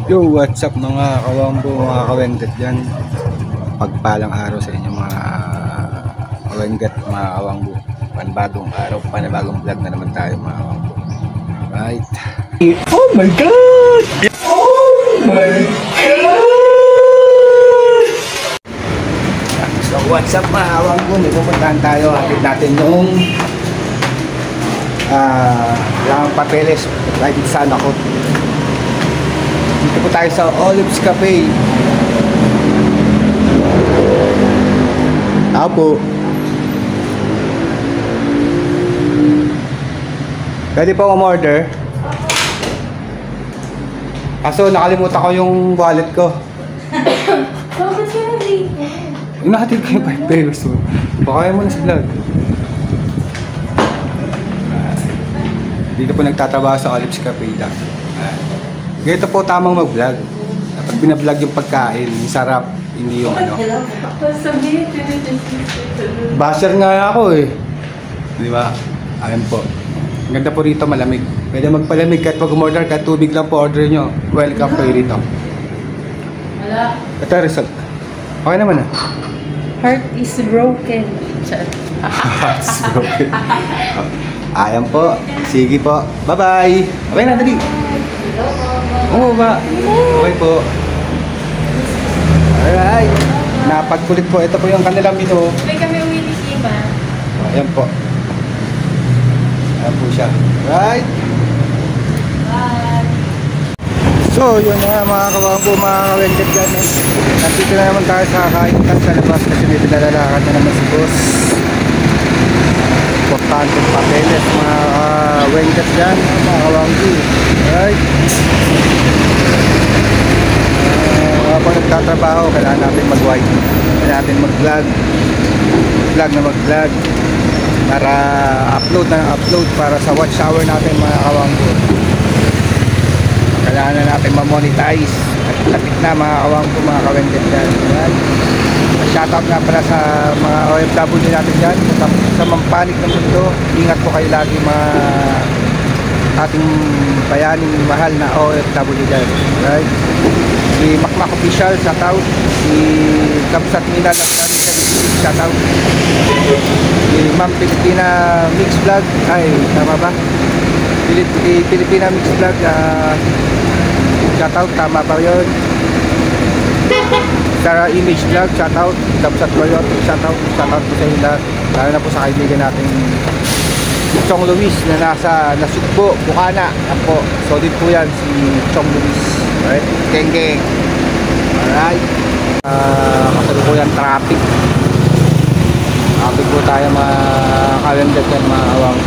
Yo, what's up mga kawambo, mga kawendet dyan. Pagpalang araw sa inyo mga kawendet, mga kawambo. Panibagong araw, panibagong vlog na naman tayo mga kawambo. Right. Oh my God! Oh my God! So what's up mga kawambo, pupuntahan tayo. Hatid natin yung lang papeles. Right, sana ko. Dito po tayo sa Olives Cafe. Tao po. Pwede po umorder. Kaso nakalimutan ko yung wallet ko. Bakit ka na dito? Inahatid ko yung 5 pesos. Baka mo na sa vlog. Dito po nagtatrabaho sa Olives Cafe lang. Ganito po tamang mag-vlog. Kapag binablog yung pagkain, yung sarap, hindi yung ano. Basher nga ako eh. Di ba? Ayun po. Ang ganda po rito, malamig. Pwede magpalamig kahit pag umorder, kahit tubig lang po order nyo. Welcome po rito. Wala. Ito result. Okay naman ah. Heart is broken. Heart is broken. Ayan po. Sige po. Bye-bye. Okay na, dali. Oo ba? Okay po. Alright. Napagkulit po. Ito po yung kanilang menu. May kami uwi ni Kima. Ayan po. Ayan po siya. Right. Bye. So, yun na mga kawambo, mga kawendet dyan. Nandito na naman tayo sa kainan sa labas kasi may pinalalakad na naman si boss. Importanteng papeles mga wendet dyan, mga kawambo. Right. Habang nagtatrabaho, kailangan natin mag-wide. Kailangan natin mag-vlog. Vlog na mag-vlog. Para upload na upload para sa watch hour natin mga kawambo. Kailangan na natin ma-monetize. At lapit na mga kawambo, mga kawendet dyan. Shoutout nga pala sa mga OFW natin dyan. Sa mampanik ng mundo. Ingat po kayo lagi mga ating bayaning mahal na OFW dyan. Right? Si Makmak Official, shoutout. Si Kamsat Mina Laksani, shoutout. Si Ma'am Pilipina Mix Vlog, ay tama ba? Pilipina Mix Vlog, shoutout, tama ba yun? Sarah Image Vlog, shoutout. Kamsat Royote, shoutout po sa inyo lahat. Lalo na po sa kaibigan natin Chong Luis na nasa Nasugbo, Bukana. Apo, solid po yan si Chong Luis. Alright, geng. Alright. Kasalukuyan traffic. Traffic po tayo mga kalendat yan, mga awang.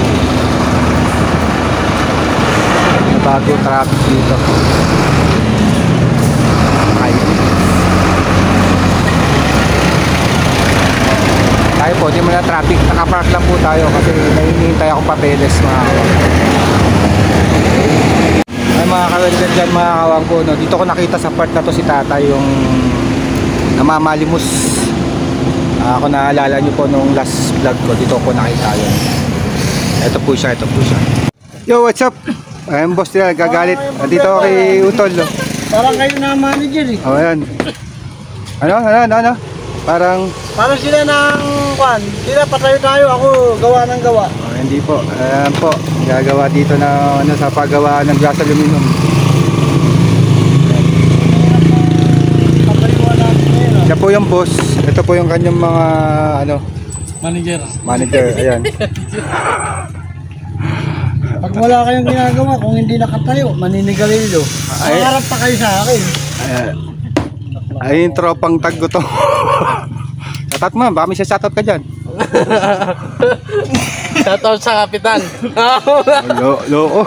May bago traffic dito. Okay. Tayo po, di mo na traffic. Nakapark lang po tayo kasi nahihintay akong papeles mga awang. Ay mga kawendet dyan, mga kawang ko, no? Dito ko nakita sa part na to si Tata yung namamalimos. Ako naalala nyo po nung last vlog ko, dito ko nakita yun. Ito po siya. Yo, what's up? Ayun boss nila, gagalit. Dito ako kay Utol. No? Parang kayo na manager eh. Oh, ayan. Ano? Parang sila ng kwan. Sila patayo tayo, ako gawa ng gawa. oh, hindi po. Ayan po. Gagawa dito na ano, sa paggawaan ng glass aluminum. Kapaliwan natin ngayon. Siya po yung boss. Ito po yung kanyang mga ano, manager. Ayan. Pag wala kayong ginagawa, kung hindi nakatayo, maninigalilo. Maharap pa kayo sa akin. Ay, yung tropang tag ko to. Shoutout mo, baka may shoutout ka dyan. Shoutout sa kapitan. Loo.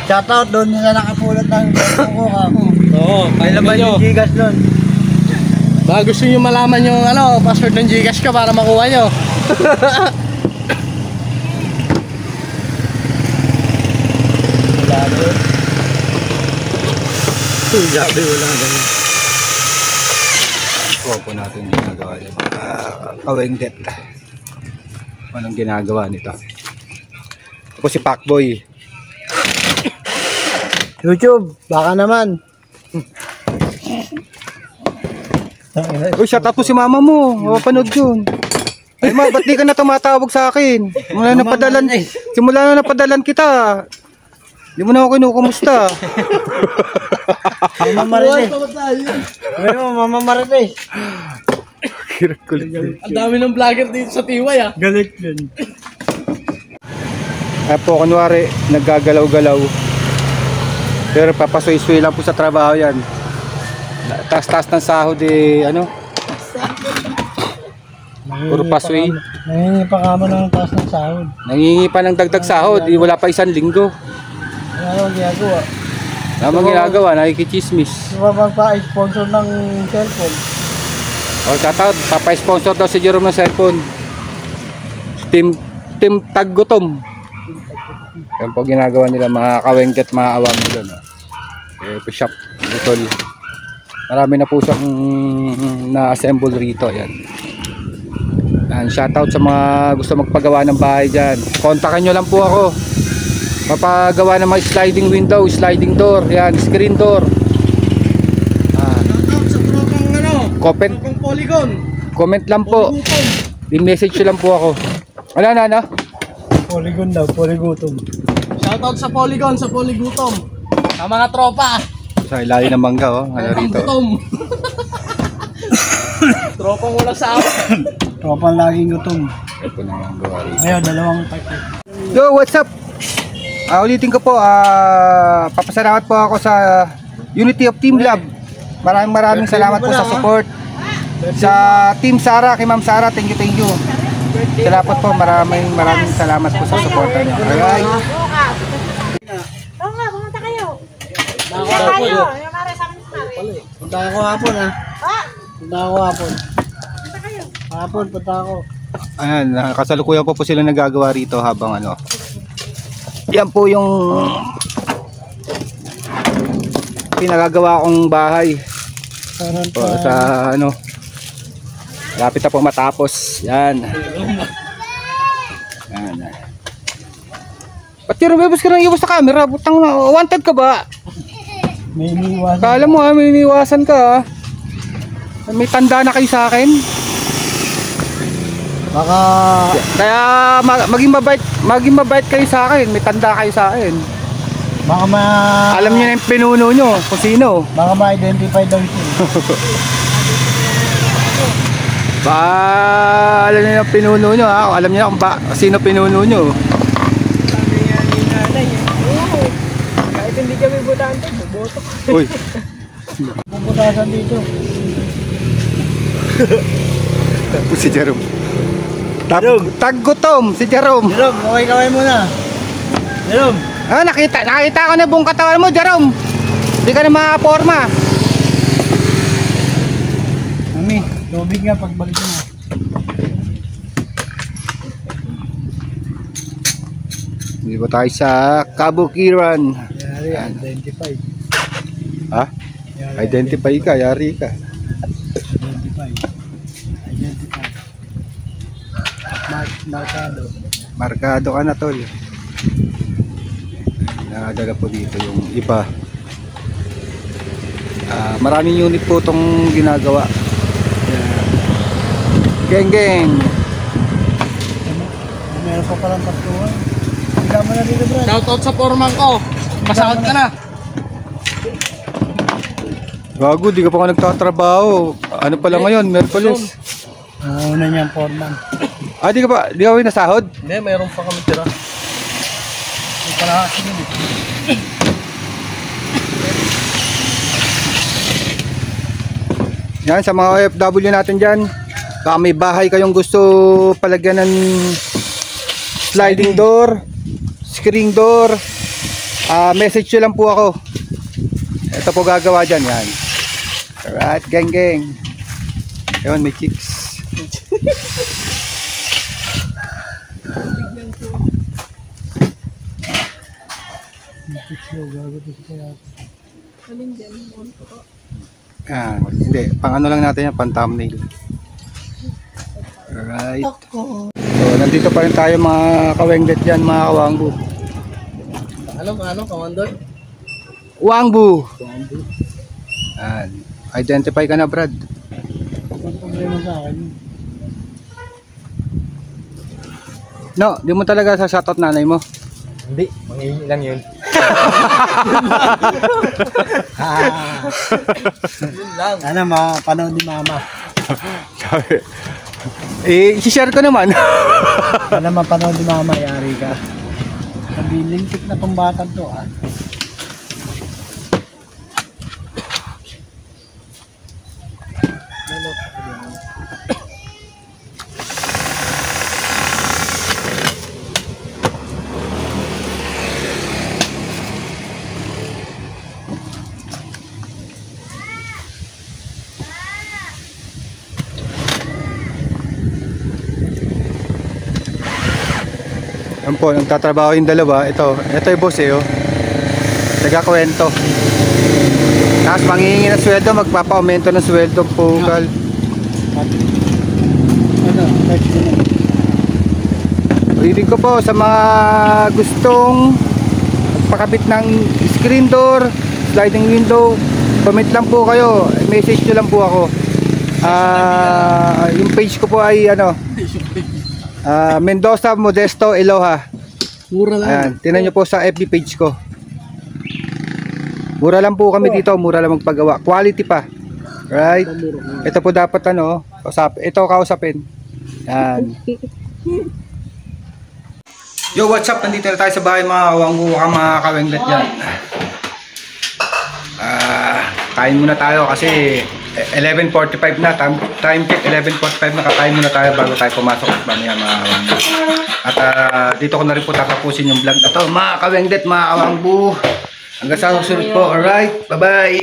Shoutout doon nila nakapulot ng ko ka. Oo, kailan ba yung Gcash doon? Baka gusto nyo malaman yung password ng Gcash ka para makuha nyo. Wala doon. Grabe, wala ganun. Po natin ginagawa yung mga kawendet. anong ginagawa nito. Ako si Pacboy. YouTube, baka naman. Uy, shout out po si mama mo. Mapapanood yun. Ay ma, ba't di ka na tumatawag sa akin? Simula na napadalan kita. Di mo na ako kinukumusta. Mama Marites. Mama Marites. Ang dami ng vlogger dito sa Tiway ah. Galit yun. Ay po, kunwari, naggagalaw-galaw. Pero papasoy-soy lang po sa trabaho yan. Taas-taas ng sahod ano? Puro pasoy. Nangingi pa kamo ng taas ng sahod. Nangingi pa ng dagdag sahod, wala pa 1 linggo. Ano ang ginagawa? Namang ginagawa, nakikichismis. Magpa-sponsor ng cellphone. O, shoutout, papa-sponsor daw si Jerome ng cellphone. Team Taggutom. Yan po ginagawa nila mga kawengket, mga awang doon. Shop, butol. Marami na po siyang na-assemble rito. Yan. And shoutout sa mga gusto magpagawa ng bahay dyan. Kontakan nyo lang po ako. Mapagawa ng mga sliding window, sliding door, yan, screen door. Sa tropang Comment, tropang Polygon. comment lang po. I-message lang po ako. Ano? Polygon daw, polygutom. Shoutout sa Polygon, sa Polygutom. Sa mga tropa. Sa ilalim ng mangga, oh. Ano rito? Gutom. Tropang wala sa akin. Tropang laging gutom. Ito na ang gawa rito. Ngayon, dalawang packet. Yo, what's up? Ulitin ko po, papasalamat po ako sa Unity of Team Lab. Maraming salamat po sa support. Sa Team Sara, kay Ma'am Sara, thank you. Salamat po, maraming salamat po sa support niyo. Alright. Oo nga, pumunta kayo. Punta Pumunta kayo. Yung mare sa amin sa mare. Punta ako hapon ha. Ah, Punta ako hapon. punta kayo. Hapon, punta ako. Ayan, kasalukuyan po sila nagagawa rito habang yan po yung pinagagawa kong bahay. Parang Po, sa lapit na po matapos. Yan. Yan. Ba't yung rumibos ka ng iwas sa camera? Butang na, wanted ka ba? may iniwasan. Kala mo may iniwasan ka. May tanda na kayo sa akin. Baka Kaya maging mabait kayo sa akin. May tanda kayo sa akin. Alam niyo na yung pinuno nyo kung sino. baka ma-identify daw siya. Alam niyo yung pinuno nyo ha. Alam niyo na kung sino pinuno nyo. Kahit hindi kami butante, boto. Uy. Puputasan dito. Si Jerome. Taggutom si Jerome. Jerome, kaway muna. Jerome. Nakita ko na buong katawan mo, Jerome. Hindi ka na makaporma. Mami, tubig nga pagbalik mo. Hindi ba tayo sa Kabukiran? Yari, identify. Ha? Identify ka, yari ka. Identify. Markado. Markado ka na, tol. Nakadala po dito yung iba. Maraming unit po itong ginagawa. Geng. Meron pa palang patuwa. Higa mo na dito, bro. Shoutout sa foreman ko. Pasahod ka na. Gago, di ka pa nagtatrabaho. Ano pala ngayon? Merkulis. Una niyan, foreman. Di ka pa nasahod? Hindi, mayroon pa kami tira. Hindi pala kasi yun. Yan, sa mga OFW natin dyan, baka may bahay kayong gusto palagyan ng sliding door, screen door, message nyo lang po ako. Ito po gagawa dyan, yan. Alright, geng. Yun, may chicks. Hindi, pang ano lang natin yan, pang thumbnail. Alright. So nandito pa rin tayo mga kawengdet dyan, mga kawangbu. Ano, Commander? Wangbu! Yan. Identify ka na, Brad. Ang problema sa akin. No, di mo talaga sa shoutout nanay mo. Hindi, mangingi lang yun. Yun lang. Sana mapanood ni mama. I-share ko naman. Sana mapanood ni mama, yari ka. Nabilintik na tong batang to, ah. Yan po, nagtatrabaho yung dalawa. Ito yung boss oh. Nagkakwento. Tapos manghihingi ng sweldo, magpapa-aumento ng sweldo po. Ano, text mo na. Reading ko po sa mga gustong magpakabit ng screen door, sliding window, comment lang po kayo. Message nyo lang po ako. Yung page ko po ay Mendoza Modesto Eloha. Mura lang. Ayan, tingnan nyo po sa FB page ko. Mura lang po kami dito, mura lang magpagawa. Quality pa. Right? Ito po dapat ito kausapin. Yan. Yo, what's up? Nandito na tayo sa bahay mga kawanggu, mga kawenglet dyan. Kain muna tayo kasi 11:45 na, time check 11:45 na, kakain muna tayo bago tayo pumasok at mamaya mga kawanggu. At dito ko na rin po tatapusin yung vlog na to mga kawenglet, mga kawanggu. Hanggang sa susunod po, alright, bye bye.